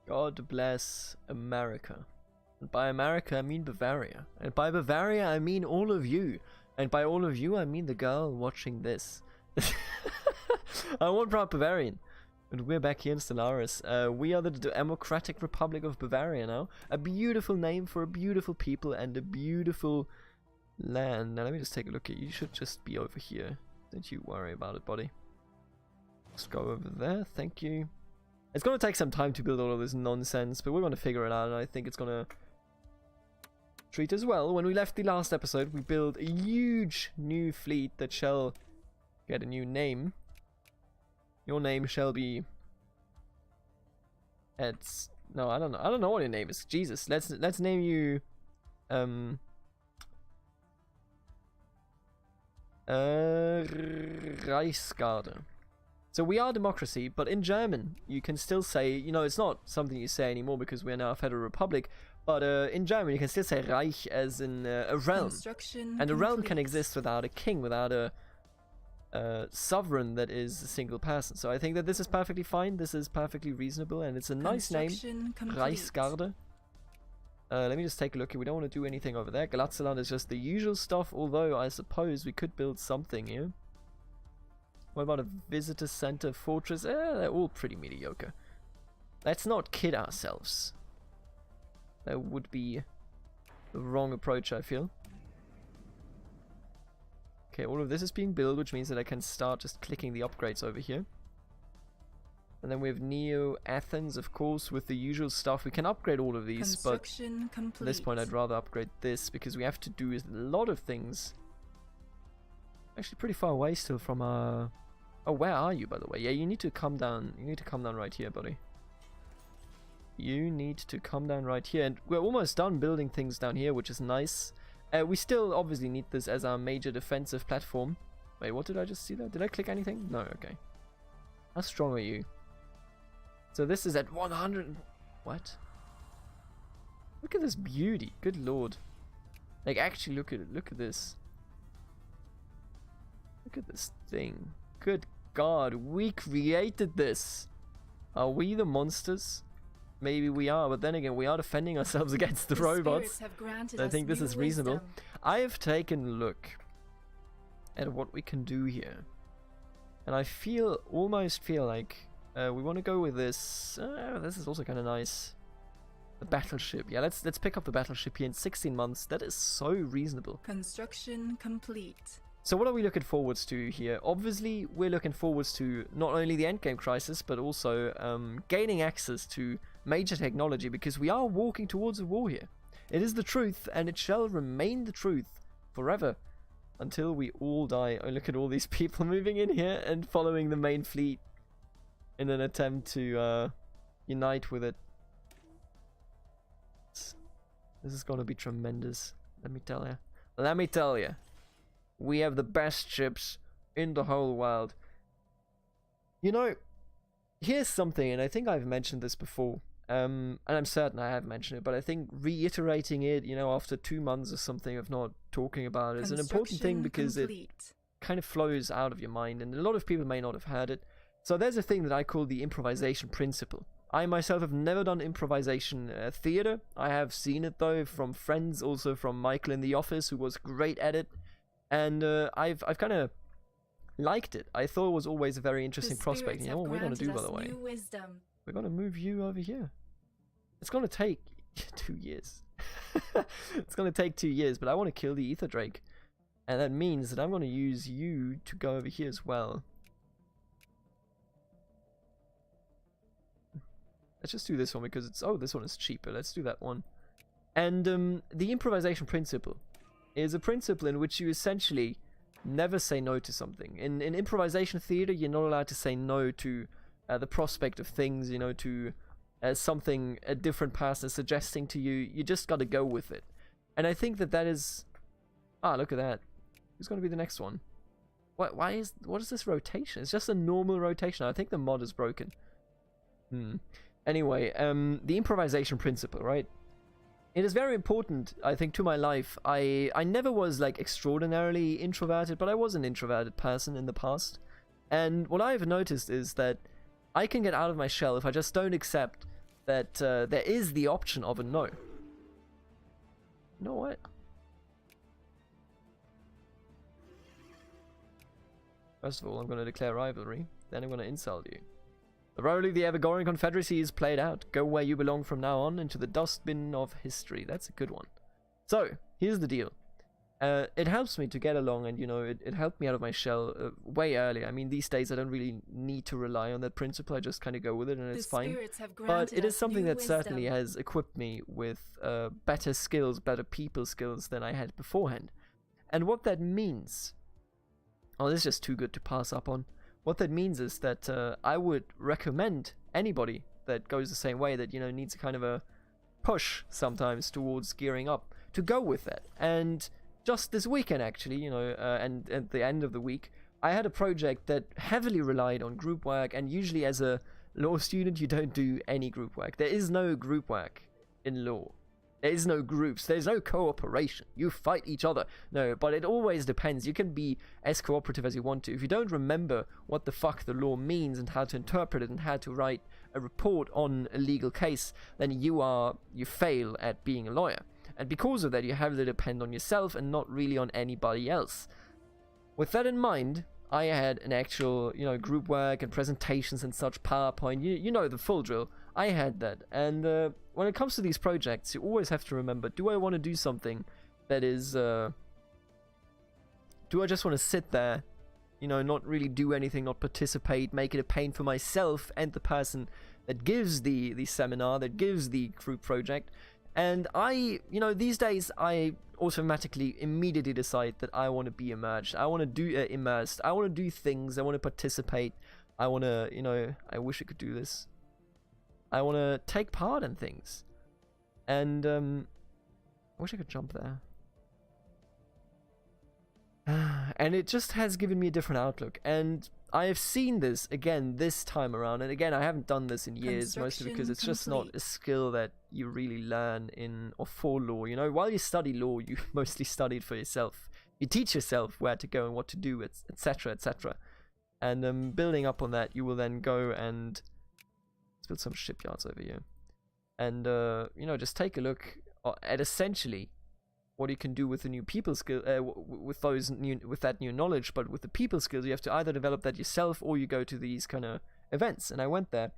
God bless America. And by America, I mean Bavaria. And by Bavaria, I mean all of you. And by all of you, I mean the girl watching this. I want proud Bavarian. And we're back here in Stellaris. We are the Democratic Republic of Bavaria now. A beautiful name for a beautiful people and a beautiful land. Now let me just take a look at you. You should just be over here. Don't you worry about it, buddy. Let's go over there. Thank you. It's going to take some time to build all of this nonsense, but we're going to figure it out, and I think it's going to treat us well. When we left the last episode, we built a huge new fleet that shall get a new name. Your name shall be... No, I don't know. I don't know what your name is. Jesus, let's name you... Reichsgarde. So we are democracy, but in German you can still say, you know, it's not something you say anymore because we are now a federal republic, but in German you can still say Reich as in a realm. And a realm can exist without a king, without a sovereign that is a single person. So I think that this is perfectly fine, this is perfectly reasonable, and it's a nice name, Reichsgarde. Let me just take a look here. We don't want to do anything over there. Galatzaland is just the usual stuff, although I suppose we could build something here. What about a visitor center, fortress? They're all pretty mediocre. Let's not kid ourselves. That would be the wrong approach, I feel. Okay, all of this is being built, which means that I can start just clicking the upgrades over here. And then we have Neo Athens, of course, with the usual stuff. We can upgrade all of these, but at this point I'd rather upgrade this because we have to do a lot of things. Actually pretty far away still from our... Oh, where are you, by the way? Yeah, you need to come down. You need to come down right here, buddy. You need to come down right here. And we're almost done building things down here, which is nice. We still obviously need this as our major defensive platform. Wait, what did I just see there? Did I click anything? No, okay. How strong are you? So this is at 100... What? Look at this beauty. Good lord. Like, actually, look at it. Look at this. Look at this thing. Good god, we created this. Are we the monsters? Maybe we are, but then again, we are defending ourselves against the robots. I think this is reasonable. I have taken a look at what we can do here. And I almost feel like we want to go with this. This is also kind of nice. The battleship. Yeah, let's pick up the battleship here in 16 months. That is so reasonable. Construction complete. So what are we looking forwards to here? Obviously, we're looking forwards to not only the endgame crisis, but also gaining access to major technology, because we are walking towards a war here. It is the truth, and it shall remain the truth forever until we all die. Oh, look at all these people moving in here and following the main fleet in an attempt to unite with it. This is going to be tremendous, let me tell you. Let me tell you. We have the best ships in the whole world. You know, here's something, and I think I've mentioned this before, and I'm certain I have mentioned it, but I think reiterating it, you know, after 2 months or something of not talking about it is an important thing, because it kind of flows out of your mind, and a lot of people may not have heard it. So there's a thing that I call the improvisation principle. I myself have never done improvisation theater. I have seen it though from friends, also from Michael in the office, who was great at it. And I've kind of liked it. I thought it was always a very interesting prospect. You know what we're going to do, by the way? We're going to move you over here. It's going to take 2 years. It's going to take 2 years, but I want to kill the Ether Drake. And that means that I'm going to use you to go over here as well. Let's just do this one because it's... Oh, this one is cheaper. Let's do that one. And the improvisation principle is a principle in which you essentially never say no to something. In improvisation theater, you're not allowed to say no to the prospect of things, you know, to something a different person is suggesting to you. You just got to go with it. And I think that is... Ah, look at that. Who's going to be the next one? What is this rotation? It's just a normal rotation. I think the mod is broken. Anyway, the improvisation principle, right? It is very important, I think, to my life. I never was, like, extraordinarily introverted, but I was an introverted person in the past. And what I've noticed is that I can get out of my shell if I just don't accept that there is the option of a no. You know what? First of all, I'm going to declare rivalry. Then I'm going to insult you. The role of the Evergorian Confederacy is played out. Go where you belong from now on, into the dustbin of history. That's a good one. So, here's the deal. It helps me to get along, and, you know, it helped me out of my shell way earlier. I mean, these days I don't really need to rely on that principle. I just kind of go with it, and it's fine. But it is something that certainly has equipped me with better skills, better people skills than I had beforehand. And what that means... Oh, this is just too good to pass up on. What that means is that I would recommend anybody that goes the same way, that, you know, needs a kind of a push sometimes towards gearing up, to go with that. And just this weekend, actually, you know, and at the end of the week, I had a project that heavily relied on group work, and usually as a law student, you don't do any group work. There is no group work in law. There is no groups. There's no cooperation. You fight each other. No, but it always depends. You can be as cooperative as you want to. If you don't remember what the fuck the law means and how to interpret it and how to write a report on a legal case, then you fail at being a lawyer. And because of that, you have to depend on yourself and not really on anybody else. With that in mind, I had an actual, you know, group work and presentations and such, PowerPoint, you know the full drill. I had that. And when it comes to these projects, you always have to remember, do I want to do something that is, do I just want to sit there, you know, not really do anything, not participate, make it a pain for myself and the person that gives the seminar, that gives the group project? And I, you know, these days I automatically immediately decide that I want to be immersed. I want to do immersed. I want to do things. I want to participate. I want to, you know, I wish I could do this. I want to take part in things. And I wish I could jump there. And it just has given me a different outlook. And I have seen this again this time around, and again I haven't done this in years, mostly because it's just not a skill that you really learn in or for law. You know, while you study law, you mostly study it for yourself. You teach yourself where to go and what to do, etc., etc. And building up on that, you will then go and let's build some shipyards over here, and you know, just take a look at essentially what you can do with the new people skill, with that new knowledge. But with the people skills, you have to either develop that yourself or you go to these kind of events. And I went there,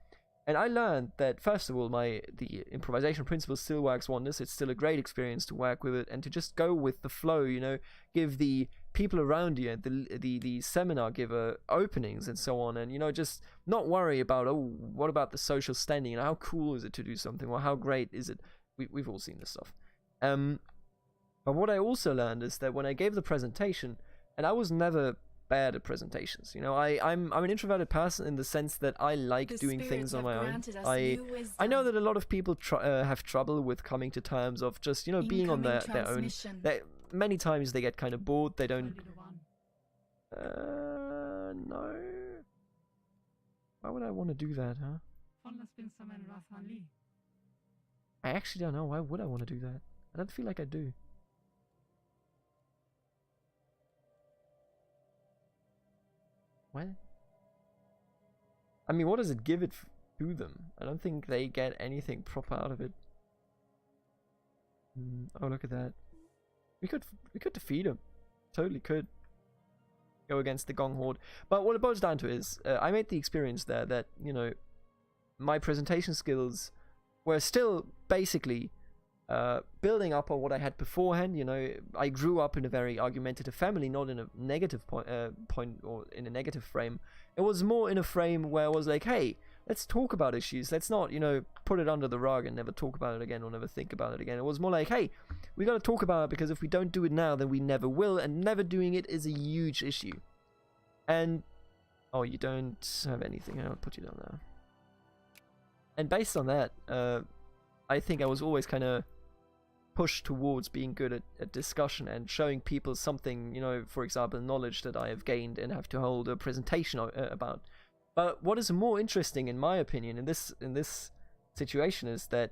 and I learned that first of all, the improvisation principle still works wonders. It's still a great experience to work with it and to just go with the flow. You know, give the people around you, the seminar giver openings and so on, and, you know, just not worry about, oh, what about the social standing and how cool is it to do something, or how great is it. We've all seen this stuff. But what I also learned is that when I gave the presentation, and I was never bad at presentations, you know, I'm an introverted person in the sense that I like doing things on my own. I know that a lot of people have trouble with coming to terms of just, you know, being on their own. Many times they get kind of bored. They don't. No. Why would I want to do that, huh? I actually don't know. Why would I want to do that? I don't feel like I do. What? I mean, what does it give it to them? I don't think they get anything proper out of it. Oh, look at that. We could defeat him. Totally could. Go against the Gong Horde. But what it boils down to is, I made the experience there that, you know, my presentation skills were still basically building up on what I had beforehand. You know, I grew up in a very argumentative family, not in a negative point or in a negative frame. It was more in a frame where I was like, hey, let's talk about issues. Let's not, you know, put it under the rug and never talk about it again or never think about it again. It was more like, hey, we got to talk about it, because if we don't do it now, then we never will, and never doing it is a huge issue. And oh, you don't have anything. I'll put you down there. And based on that, I think I was always kind of pushed towards being good at discussion and showing people something, you know, for example, knowledge that I have gained and have to hold a presentation about. But what is more interesting, in my opinion, in this situation is that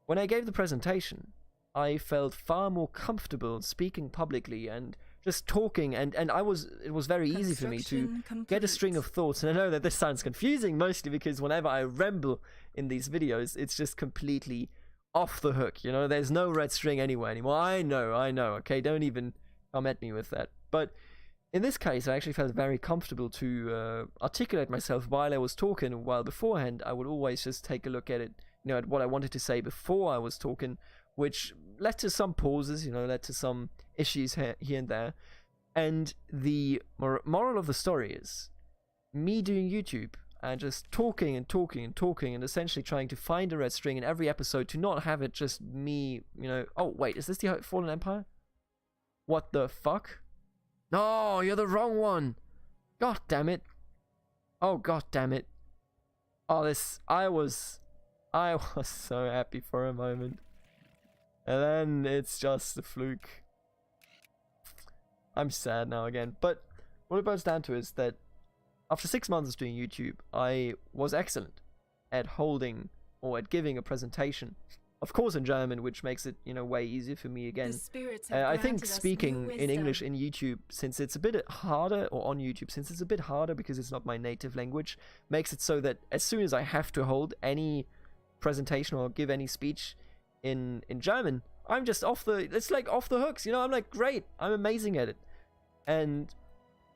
when I gave the presentation, I felt far more comfortable speaking publicly and just talking, and it was very easy for me to Construction get a string of complete. thoughts. And I know that this sounds confusing, mostly because whenever I ramble in these videos, it's just completely off the hook, you know? There's no red string anywhere anymore. I know, okay? Don't even come at me with that. But in this case, I actually felt very comfortable to articulate myself while I was talking, while beforehand I would always just take a look at it, you know, at what I wanted to say before I was talking, which led to some pauses, you know, led to some issues here and there. And the moral of the story is me doing YouTube and just talking and talking and talking and essentially trying to find a red string in every episode, to not have it just me, you know. Oh, wait, is this the Fallen Empire? What the fuck? No, you're the wrong one. God damn it. Oh, god damn it. Oh, I was so happy for a moment. And then it's just a fluke. I'm sad now again. But what it boils down to is that after 6 months of doing YouTube, I was excellent at holding or at giving a presentation. Of course in German, which makes it, you know, way easier for me again. The spirits have I think granted us speaking new in wisdom. English in YouTube, since it's a bit harder, or on YouTube, since it's a bit harder because it's not my native language, makes it so that as soon as I have to hold any presentation or give any speech in German, I'm just it's like off the hooks, you know. I'm like, great, I'm amazing at it. And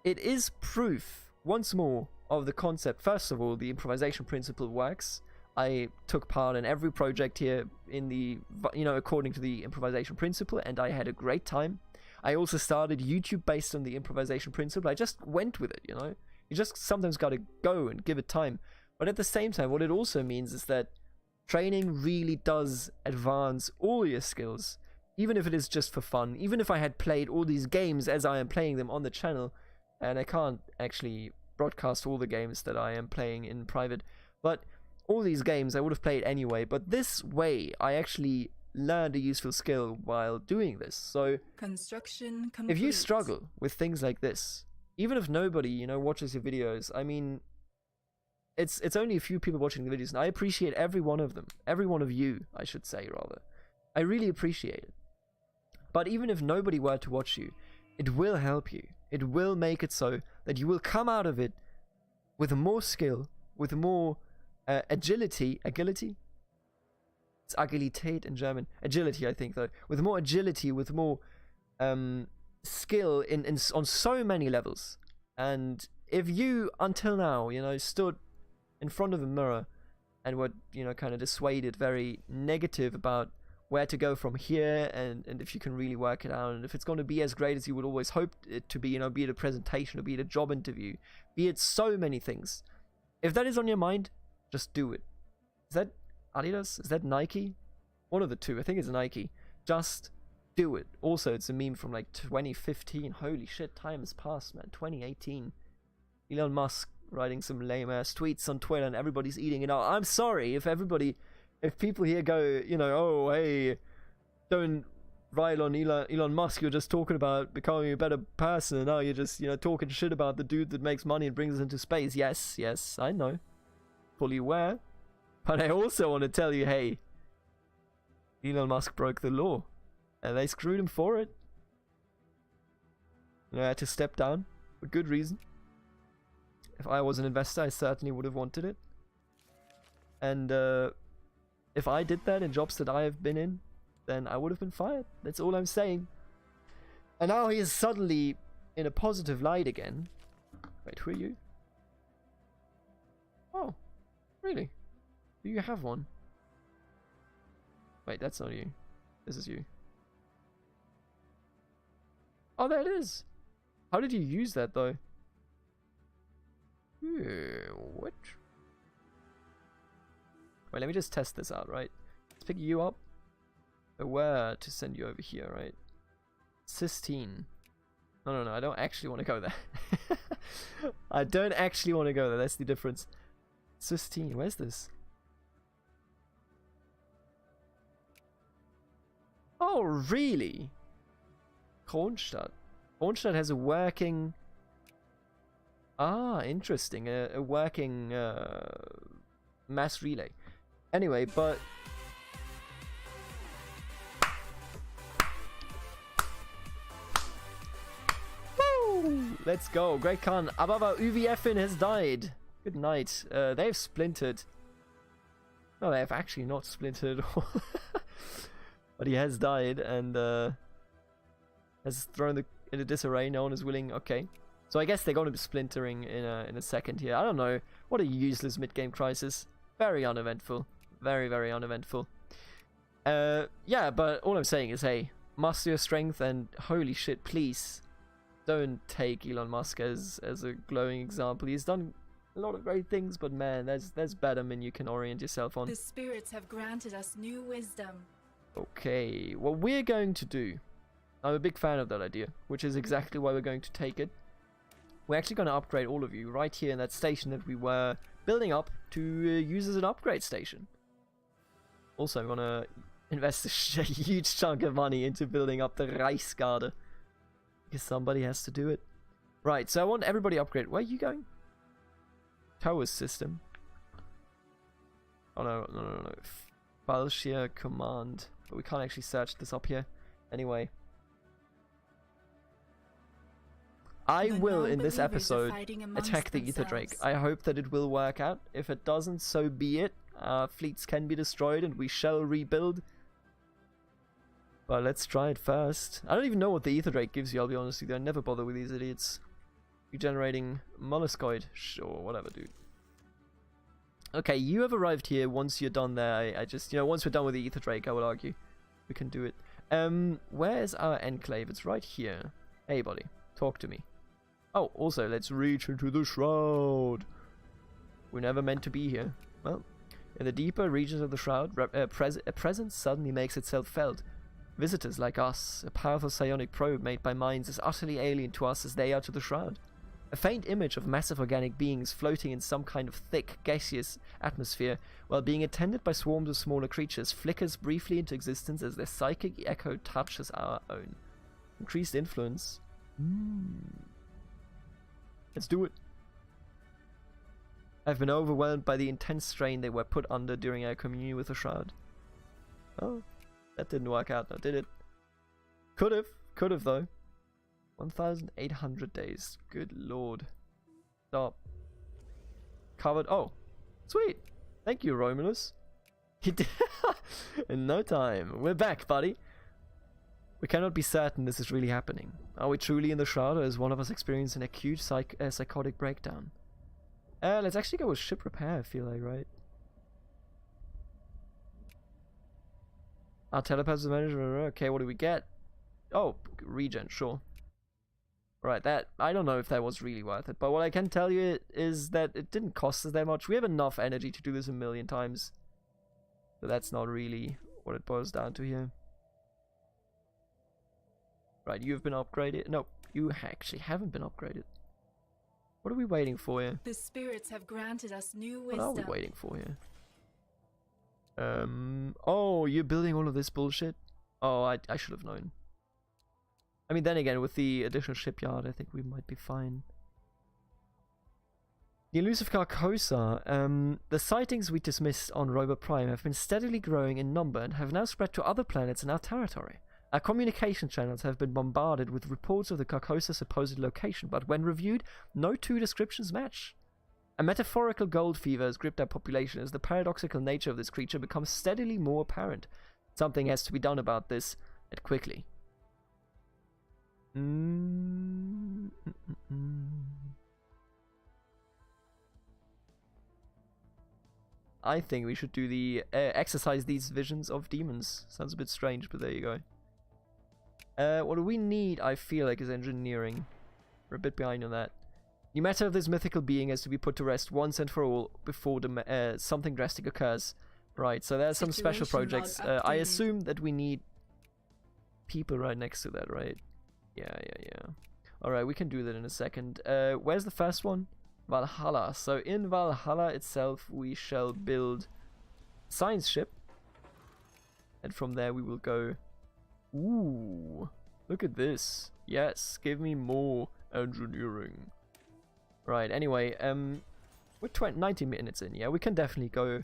it is proof, once more, of the concept. First of all, the improvisation principle works. I took part in every project here in the, you know, according to the improvisation principle, and I had a great time. I also started YouTube based on the improvisation principle. I just went with it, you know. You just sometimes got to go and give it time. But at the same time, what it also means is that training really does advance all your skills, even if it is just for fun. Even if I had played all these games as I am playing them on the channel, and I can't actually broadcast all the games that I am playing in private, but all these games I would have played anyway. But this way, I actually learned a useful skill while doing this. So Construction complete. if you struggle with things like this, even if nobody, you know, watches your videos, I mean, it's only a few people watching the videos, and I appreciate every one of them. Every one of you, I should say, rather. I really appreciate it. But even if nobody were to watch you, it will help you. It will make it so that you will come out of it with more skill, with more agility. It's Agilität in German. Agility, I think, though. With more agility, with more skill on so many levels. And if you, until now, you know, stood in front of a mirror and were, you know, kind of dissuaded, very negative about where to go from here, and if you can really work it out, and if it's going to be as great as you would always hope it to be, you know, be it a presentation, or be it a job interview, be it so many things. If that is on your mind, just do it. Is that Adidas? Is that Nike? One of the two. I think it's Nike. Just do it. Also, it's a meme from like 2015. Holy shit, time has passed, man. 2018. Elon Musk writing some lame-ass tweets on Twitter, and everybody's eating it out. I'm sorry if people here go, you know, oh, hey, don't rile on Elon Musk, you're just talking about becoming a better person, and now you're just, you know, talking shit about the dude that makes money and brings us into space. Yes, I know. Fully aware. But I also want to tell you, hey, Elon Musk broke the law, and they screwed him for it. And I had to step down for good reason. If I was an investor, I certainly would have wanted it. And if I did that in jobs that I have been in, then I would have been fired. That's all I'm saying. And now he is suddenly in a positive light again. Wait, who are you? Oh, really? Do you have one? Wait, that's not you. This is you. Oh, there it is. How did you use that, though? What? Wait, let me just test this out, right? Let's pick you up. Where to send you over here, right? Cysteine. No, I don't actually want to go there. I don't actually want to go there, that's the difference. Cysteine, where's this? Oh, really? Kronstadt. Kronstadt has a working... Ah, interesting. A working mass relay. Anyway, but... Let's go. Great Khan. Ababa UVFin has died. Good night. They've splintered. No, they have actually not splintered at all. But he has died and has thrown the into disarray. No one is willing. Okay. So I guess they're going to be splintering in a second here. I don't know. What a useless mid-game crisis. Very uneventful. Very, very uneventful. Yeah, but all I'm saying is, hey, muster your strength and holy shit, please don't take Elon Musk as a glowing example. He's done a lot of great things, but man, there's better men you can orient yourself on. The spirits have granted us new wisdom. Okay, what we're going to do, I'm a big fan of that idea, which is exactly why we're going to take it. We're actually going to upgrade all of you right here in that station that we were building up to use as an upgrade station. Also, I'm going to invest a huge chunk of money into building up the Reichsgarde. Because somebody has to do it. Right, so I want everybody upgrade. Where are you going? Towers system. Oh no. Falshia command. But we can't actually search this up here. Anyway. I will, in this episode, attack the Ether Drake. I hope that it will work out. If it doesn't, so be it. Fleets can be destroyed and we shall rebuild. But let's try it first. I don't even know what the Ether Drake gives you, I'll be honest with you. I never bother with these idiots. Regenerating molluscoid. Sure, whatever, dude. Okay, you have arrived here. Once you're done there, I just, once we're done with the Ether Drake, I would argue we can do it. Where's our enclave? It's right here. Hey, buddy. Talk to me. Oh, also, let's reach into the shroud. We're never meant to be here. Well, in the deeper regions of the shroud, a presence suddenly makes itself felt. Visitors like us, a powerful psionic probe made by minds as utterly alien to us as they are to the shroud. A faint image of massive organic beings floating in some kind of thick, gaseous atmosphere, while being attended by swarms of smaller creatures, flickers briefly into existence as their psychic echo touches our own. Increased influence. Let's do it. I've been overwhelmed by the intense strain they were put under during our communion with the shroud. Oh, that didn't work out, though, did it? Could have though. 1,800 days. Good lord. Stop. Covered. Oh, sweet. Thank you, Romulus. He did in no time. We're back, buddy. We cannot be certain this is really happening. Are we truly in the shroud, or is one of us experiencing an acute psychotic breakdown? Let's actually go with ship repair, I feel like, right? Our telepath manager. Okay, what do we get? Oh, regen, sure. Right, that, I don't know if that was really worth it, but what I can tell you is that it didn't cost us that much. We have enough energy to do this a million times. But that's not really what it boils down to here. Right, you've been upgraded. No, you actually haven't been upgraded. What are we waiting for here? The spirits have granted us new What wisdom. are we waiting for here? Oh, you're building all of this bullshit? Oh, I should have known. I mean, then again, with the additional shipyard, I think we might be fine. The elusive Carcosa. The sightings we dismissed on Rover Prime have been steadily growing in number and have now spread to other planets in our territory. Our communication channels have been bombarded with reports of the Carcosa's supposed location, but when reviewed, no two descriptions match. A metaphorical gold fever has gripped our population as the paradoxical nature of this creature becomes steadily more apparent. Something has to be done about this, and quickly. I think we should do the exercise these visions of demons. Sounds a bit strange, but there you go. What do we need, I feel like, is engineering. We're a bit behind on that. The matter of this mythical being has to be put to rest once and for all before something drastic occurs. Right, so there's some special projects. I assume that we need people right next to that, right? Yeah. Alright, we can do that in a second. Where's the first one? Valhalla. So in Valhalla itself, we shall build a science ship. And from there we will go... Ooh, look at this. Yes, give me more engineering. Right, anyway, we're 90 minutes in, yeah? We can definitely go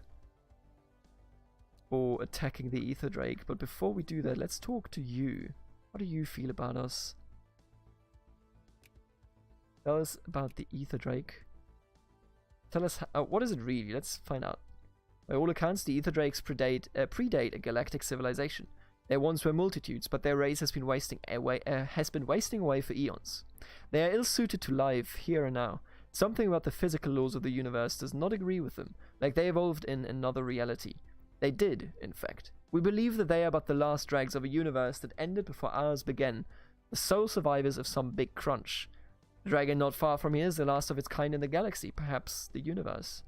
for attacking the Ether Drake. But before we do that, let's talk to you. How do you feel about us? Tell us about the Ether Drake. Tell us what is it really? Let's find out. By all accounts, the Ether Drakes predate a galactic civilization. There once were multitudes, but their race has been wasting away for eons. They are ill-suited to life here and now. Something about the physical laws of the universe does not agree with them, like they evolved in another reality. They did, in fact. We believe that they are but the last dregs of a universe that ended before ours began, the sole survivors of some big crunch. The dragon not far from here is the last of its kind in the galaxy, perhaps the universe.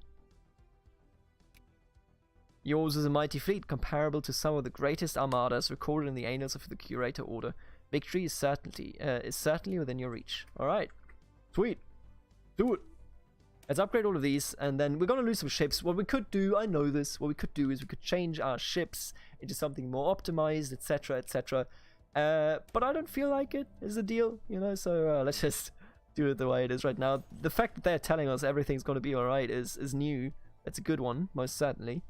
Yours is a mighty fleet, comparable to some of the greatest armadas recorded in the annals of the Curator Order. Victory is certainly within your reach. Alright. Sweet. Do it. Let's upgrade all of these, and then we're going to lose some ships. What we could do, I know this, what we could do is we could change our ships into something more optimized, etc., etc. But I don't feel like it is the deal, you know, so let's just do it the way it is right now. The fact that they're telling us everything's going to be alright is new. That's a good one, most certainly.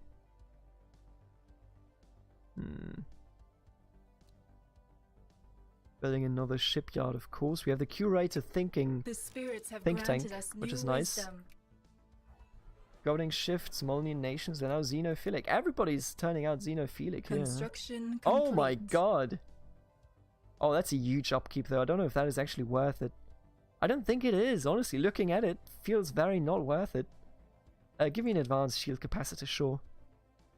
Building another shipyard, of course. We have the Curator think tank, which is nice. Wisdom. Governing shifts, Molnian nations, they're now xenophilic. Everybody's turning out xenophilic here. Construction Oh my complete. god. Oh, that's a huge upkeep though. I don't know if that is actually worth it. I don't think it is, honestly. Looking at it, feels very not worth it. Give me an advanced shield capacitor, sure.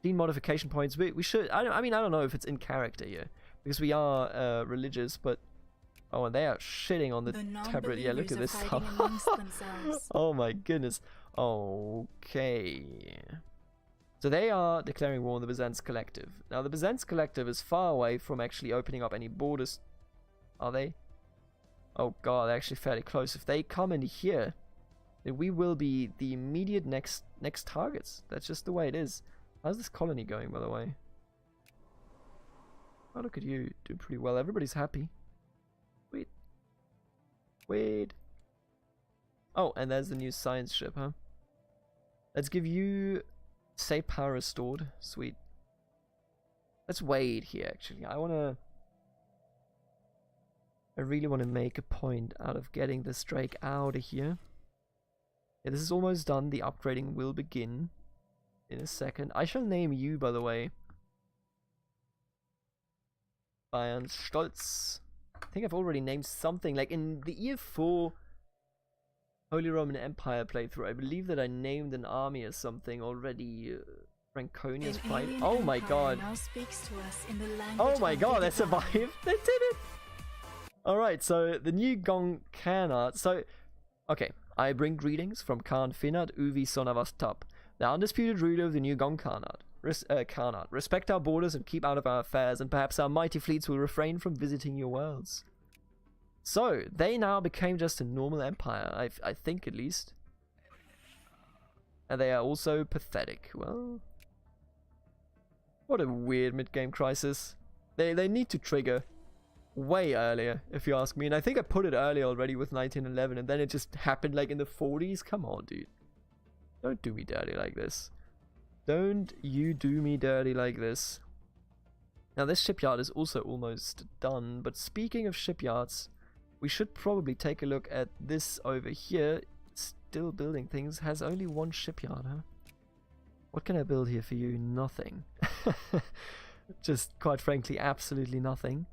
Clean modification points. We should. I mean, I don't know if it's in character here because we are religious, but oh, and they are shitting on the tablet. Yeah, look at this stuff. Oh my goodness. Okay. So they are declaring war on the Byzantine Collective. Now the Byzantine Collective is far away from actually opening up any borders. Are they? Oh god, they're actually fairly close. If they come in here, then we will be the immediate next targets. That's just the way it is. How's this colony going, by the way? Oh, look at you. Doing pretty well. Everybody's happy. Wait. Wait. Oh, and there's the new science ship, huh? Let's give you save power restored. Sweet. Let's wait here, actually. I really want to make a point out of getting this Drake out of here. Yeah, this is almost done. The upgrading will begin in a second. I shall name you, by the way, Bayern Stolz. I think I've already named something. Like in the year 4 Holy Roman Empire playthrough, I believe that I named an army or something already. Franconia's Pride. Oh my god. Oh my god, they survived. They did it. Alright, so the new Gong Khanate. So, okay. I bring greetings from Khan Finat Uvi Sonavastab, the undisputed ruler of the new Gong Khanate. Respect our borders and keep out of our affairs, and perhaps our mighty fleets will refrain from visiting your worlds. So, they now became just a normal empire, I think at least. And they are also pathetic. Well, what a weird mid-game crisis. They need to trigger way earlier, if you ask me. And I think I put it earlier already with 1911, and then it just happened like in the 40s. Come on, dude. Don't do me dirty like this. Don't you do me dirty like this. Now, this shipyard is also almost done, but speaking of shipyards, we should probably take a look at this over here. Still building things. Has only one shipyard, huh? What can I build here for you? Nothing. Just, quite frankly, absolutely nothing.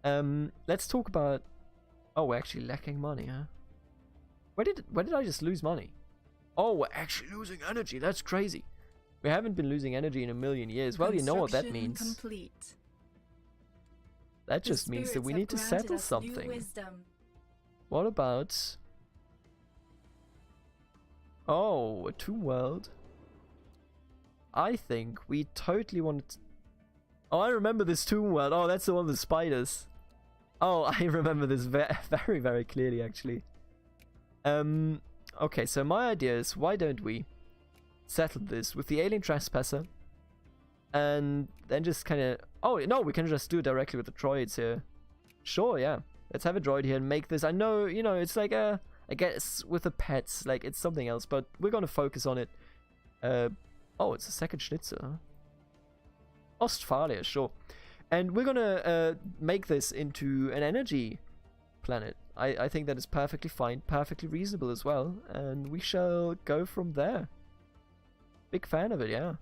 Let's talk about... Oh, we're actually lacking money, huh? Where did I just lose money? Oh, we're actually losing energy. That's crazy. We haven't been losing energy in a million years. Well, you know what that means. Complete. That just means that we need to settle something. What about... Oh, a tomb world. I think we totally want to... Oh, I remember this tomb world. Oh, that's the one with the spiders. Oh, I remember this very, very clearly, actually. Okay, so my idea is, why don't we settle this with the alien trespasser, and then just kind of... Oh, no, we can just do it directly with the droids here. Sure, yeah. Let's have a droid here and make this... I know, you know, it's like a... I guess with the pets, like, it's something else, but we're going to focus on it. Oh, it's a second Schnitzer, huh? Ostfalia, sure. And we're gonna make this into an energy planet. I think that is perfectly fine, perfectly reasonable as well, and we shall go from there. Big fan of it, yeah.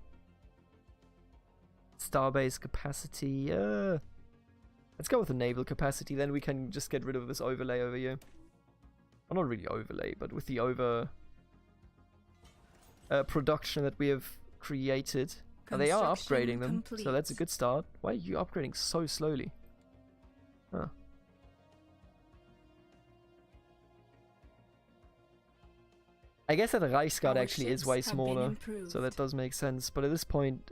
Starbase capacity, let's go with the naval capacity, then we can just get rid of this overlay over here. Well, not really overlay, but with the over production that we have created. They are upgrading them, so that's a good start. Why are you upgrading so slowly? Huh. I guess that Reichsguard actually is way smaller, so that does make sense. But at this point,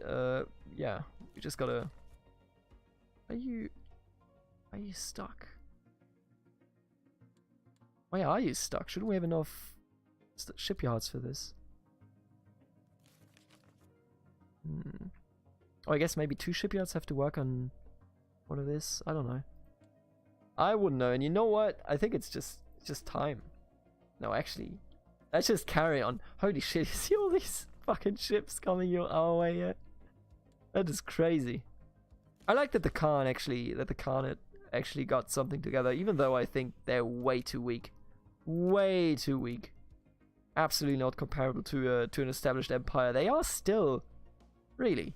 yeah, we just gotta... Are you stuck? Why are you stuck? Shouldn't we have enough shipyards for this? Oh, I guess maybe 2 shipyards have to work on one of this. I don't know. I wouldn't know. And you know what? I think it's just time. No, actually, let's just carry on. Holy shit! You see all these fucking ships coming our way? Yeah, that is crazy. I like that the Khanate actually got something together, even though I think they're way too weak. Way too weak. Absolutely not comparable to an established empire. They are still, really,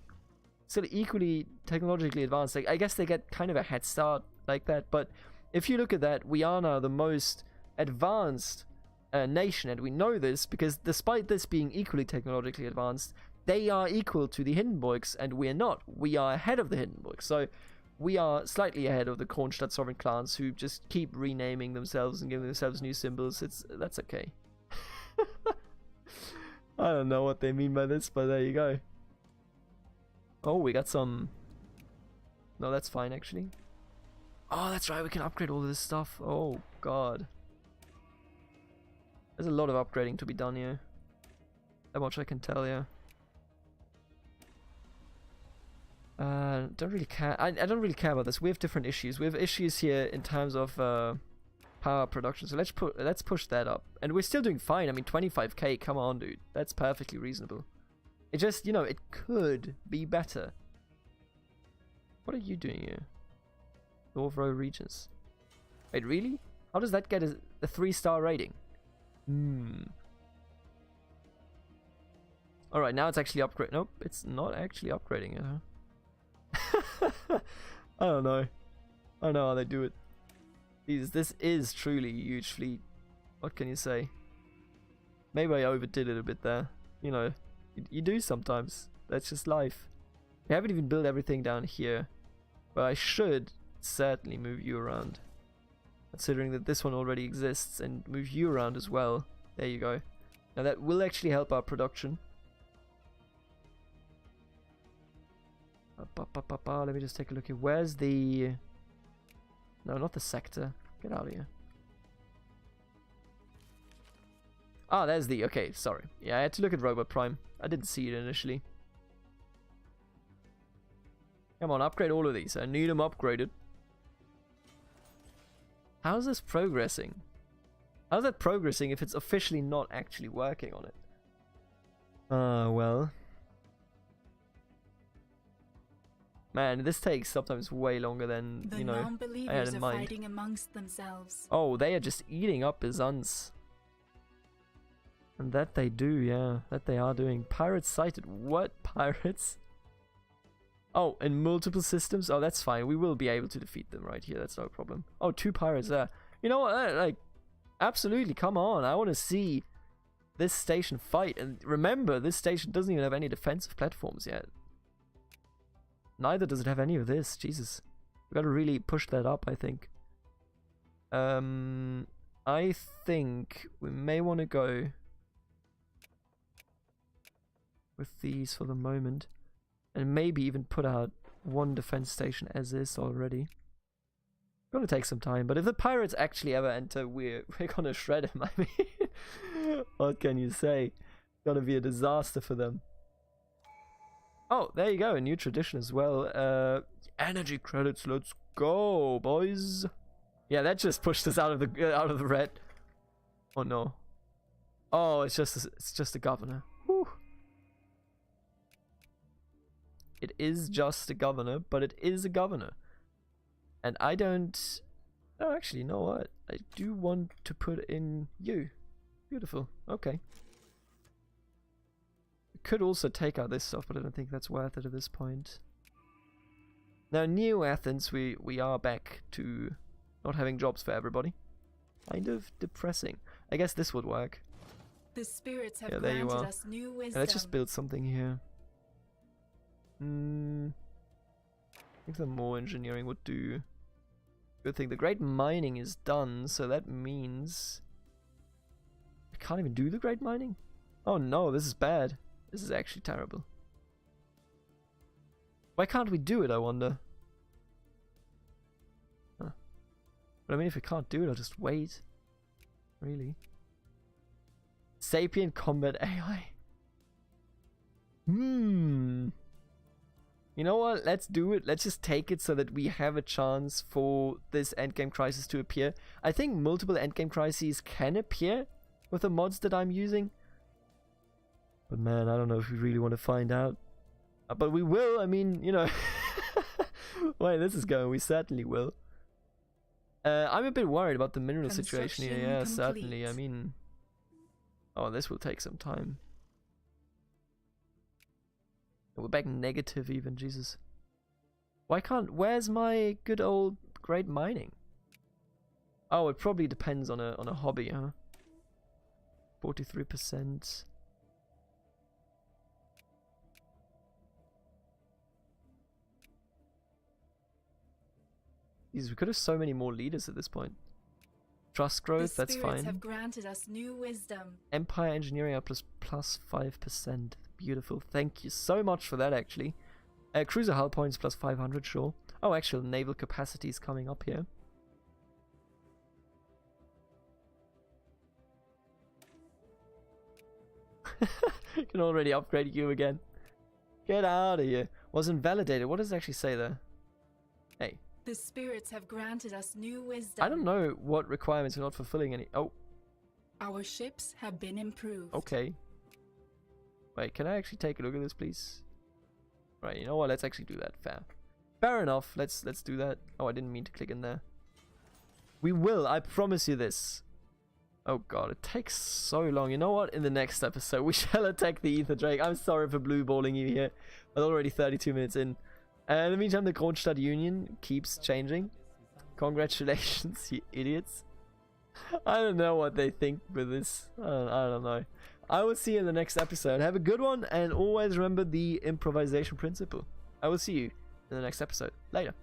still equally technologically advanced. Like, I guess they get kind of a head start like that, but if you look at that, we are now the most advanced nation, and we know this because despite this being equally technologically advanced, they are equal to the Hindenburgs, and we're not. We are ahead of the Hindenburgs, so we are slightly ahead of the Kronstadt sovereign clans who just keep renaming themselves and giving themselves new symbols. That's okay. I don't know what they mean by this, but there you go. Oh, we got some... No, that's fine, actually. Oh, that's right, we can upgrade all of this stuff. Oh, God. There's a lot of upgrading to be done here. That much I can tell you. Don't really care. I don't really care about this. We have different issues. We have issues here in terms of power production. So let's push that up. And we're still doing fine. I mean, 25k. Come on, dude. That's perfectly reasonable. It just, you know, it could be better. What are you doing here? Norvro regions. Wait, really? How does that get a 3-star rating? Alright, now it's actually upgrade. Nope, it's not actually upgrading it, huh? I don't know. I don't know how they do it. This is truly a huge fleet. What can you say? Maybe I overdid it a bit there. You know, you do sometimes. That's just life. I haven't even built everything down here. But I should certainly move you around. Considering that this one already exists, and move you around as well. There you go. Now that will actually help our production. Let me just take a look here. Where's the... No, not the sector. Get out of here. Ah, there's the... Okay, sorry. Yeah, I had to look at Robot Prime. I didn't see it initially. Come on, upgrade all of these. I need them upgraded. How's this progressing? How's that progressing if it's officially not actually working on it? Well. Man, this takes sometimes way longer than, you know, I had in mind. Fighting amongst themselves. Oh, they are just eating up Byzance. And that they do, yeah. That they are doing. Pirates sighted. What pirates? Oh, in multiple systems? Oh, that's fine. We will be able to defeat them right here. That's no problem. Oh, 2 pirates there. You know what? Like, absolutely. Come on. I want to see this station fight. And remember, this station doesn't even have any defensive platforms yet. Neither does it have any of this. Jesus. We got to really push that up, I think. I think we may want to go with these for the moment. And maybe even put out 1 defense station as is already. Gonna take some time, but if the pirates actually ever enter, we're gonna shred them. I mean, what can you say? It's gonna be a disaster for them. Oh, there you go, a new tradition as well. Energy credits, let's go, boys. Yeah, that just pushed us out of the red. Oh no. Oh, it's just a governor. Whew. It is just a governor, but it is a governor. And I don't Oh, actually, you know what? I do want to put in you. Beautiful. Okay. We could also take out this stuff, but I don't think that's worth it at this point. Now, New Athens, we are back to not having jobs for everybody. Kind of depressing. I guess this would work. The spirits have Yeah, there you granted are. us new Yeah, wisdom. let's just build something here. I think some more engineering would do. Good thing. The great mining is done, so that means I can't even do the great mining. Oh no, this is bad. This is actually terrible. Why can't we do it, I wonder? Huh. But I mean, if we can't do it, I'll just wait. Really? Sapient combat AI. You know what? Let's do it. Let's just take it so that we have a chance for this endgame crisis to appear. I think multiple endgame crises can appear with the mods that I'm using. But man, I don't know if we really want to find out. But we will. I mean, you know. Wait, this is going. We certainly will. I'm a bit worried about the mineral situation here. Yeah, certainly. I mean... Oh, this will take some time. We're back negative even, Jesus. Why can't... Where's my good old great mining? Oh, it probably depends on a hobby, huh? 43%. Jesus, we could have so many more leaders at this point. Trust growth, that's fine. Have granted us new wisdom. Empire engineering up plus 5%. Beautiful. Thank you so much for that, actually. Cruiser hull points plus 500, sure. Oh, actual naval capacity is coming up here. You can already upgrade you again. Get out of here. Wasn't validated. What does it actually say there? Hey. The spirits have granted us new wisdom. I don't know what requirements are not fulfilling any. Oh. Our ships have been improved. Okay. Wait, can I actually take a look at this, please? Right, you know what? Let's actually do that. Fair enough. Let's do that. Oh, I didn't mean to click in there. We will. I promise you this. Oh god, it takes so long. You know what? In the next episode, we shall attack the Ether Drake. I'm sorry for blue balling you here. But already 32 minutes in. In the meantime, the Kronstadt Union keeps changing. Congratulations, you idiots. I don't know what they think with this. I don't know. I will see you in the next episode. Have a good one, and always remember the improvisation principle. I will see you in the next episode. Later.